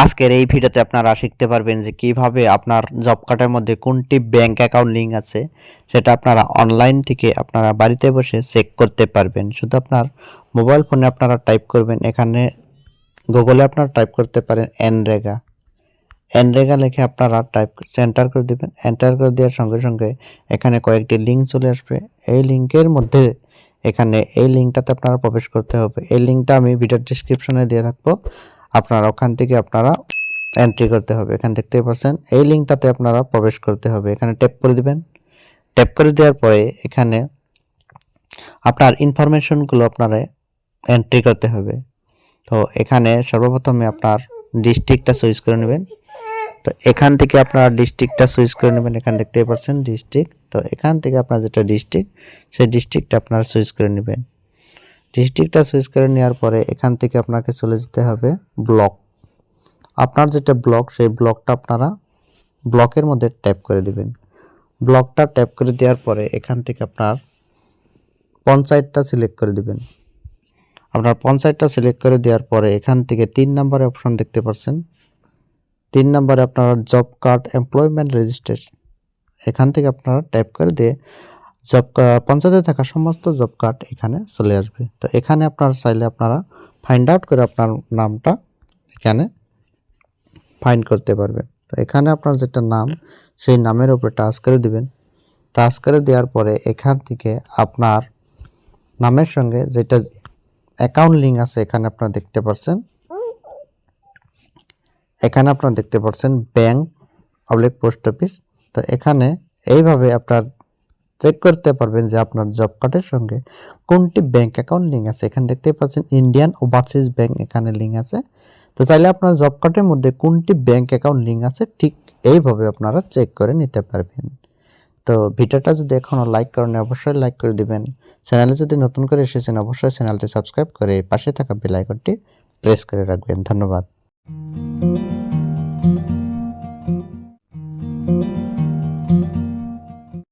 আজকের এই ভিডিওতে আপনারা শিখতে পারবেন যে কিভাবে আপনার জব কার্ডের মধ্যে কোনটি ব্যাংক অ্যাকাউন্ট লিংক আছে সেটা আপনারা অনলাইন থেকে আপনারা বাড়িতে বসে চেক করতে পারবেন। শুধু আপনার মোবাইল ফোনে আপনারা টাইপ করবেন, এখানে গুগলে আপনারা টাইপ করতে পারেন এনরেগা লিখে আপনারা এন্টার করে দিবেন। এন্টার করে দেওয়ার সঙ্গে সঙ্গে এখানে কয়েকটি লিঙ্ক চলে আসবে। এই লিঙ্কের মধ্যে এখানে এই লিঙ্কটাতে আপনারা প্রবেশ করতে হবে। এই লিঙ্কটা আমি ভিডিওর ডেসক্রিপশনে দিয়ে রাখবো, আপনারা ওখান থেকে আপনারা এন্ট্রি করতে হবে। এখানে দেখতে পাচ্ছেন এই লিঙ্কটাতে আপনারা প্রবেশ করতে হবে। এখানে ট্যাপ করে দিবেন। ট্যাপ করে দেওয়ার পরে এখানে আপনার ইনফরমেশনগুলো আপনারা এন্ট্রি করতে হবে। তো এখানে সর্বপ্রথমে আপনার ডিস্ট্রিক্টটা চয়েস করে নেবেন। তো এখান থেকে আপনারা ডিস্ট্রিক্টটা চয়েস করে নেবেন। এখানে দেখতে পাচ্ছেন ডিস্ট্রিক্ট। তো এখান থেকে আপনার যেটা ডিস্ট্রিক্ট সেই ডিস্ট্রিক্টটা আপনারা চয়েস করে নেবেন। ডিস্ট্রিক্টটা চয়েস করে নেওয়ার পরে এখান থেকে আপনাকে চলে যেতে হবে ব্লক। আপনার যেটা ব্লক সেই ব্লকটা আপনারা ব্লকের মধ্যে ট্যাপ করে দিবেন। ব্লকটা ট্যাপ করে দেওয়ার পরে এখান থেকে আপনার পঞ্চায়েতটা সিলেক্ট করে দিবেন। আপনার পঞ্চায়েতটা সিলেক্ট করে দেওয়ার পরে এখান থেকে 3 নম্বরে অপশন দেখতে পাচ্ছেন। 3 নম্বরে আপনারা জব কার্ড এমপ্লয়মেন্ট রেজিস্ট্রেশন, এখান থেকে আপনারা ট্যাপ করে দিয়ে পঞ্চায়েতে থাকা সমস্ত জব কার্ড এখানে চলে আসবে। তো এখানে আপনারা চাইলে আপনারা ফাইন্ড আউট করে আপনার নামটা এখানে ফাইন্ড করতে পারবেন। তো এখানে আপনার যেটা নাম সেই নামের উপরে টাচ করে দিবেন। টাচ করে দেওয়ার পরে এখান থেকে আপনার নামের সঙ্গে যেটা অ্যাকাউন্ট লিঙ্ক আছে এখানে আপনারা দেখতে পাচ্ছেন। এখানে আপনারা দেখতে পাচ্ছেন ব্যাংক পোস্ট অফিস। তো এখানে এইভাবে আপনার চেক করতে পারবেন যে আপনার জব কার্ডের সঙ্গে কোনটি ব্যাংক অ্যাকাউন্ট লিঙ্ক আছে। এখানে দেখতে পাচ্ছেন ইন্ডিয়ান ওভারসিজ ব্যাংক এখানে লিঙ্ক আছে। তো চাইলে আপনার জব কার্ডের মধ্যে কোনটি ব্যাংক অ্যাকাউন্ট লিঙ্ক আছে ঠিক এইভাবে আপনারা চেক করে নিতে পারবেন। তো ভিডিওটা যদি এখনও লাইক করেন অবশ্যই লাইক করে দিবেন। চ্যানেলে যদি নতুন করে এসেছেন অবশ্যই চ্যানেলটি সাবস্ক্রাইব করে পাশে থাকা বেল আইকনটি প্রেস করে রাখবেন। ধন্যবাদ।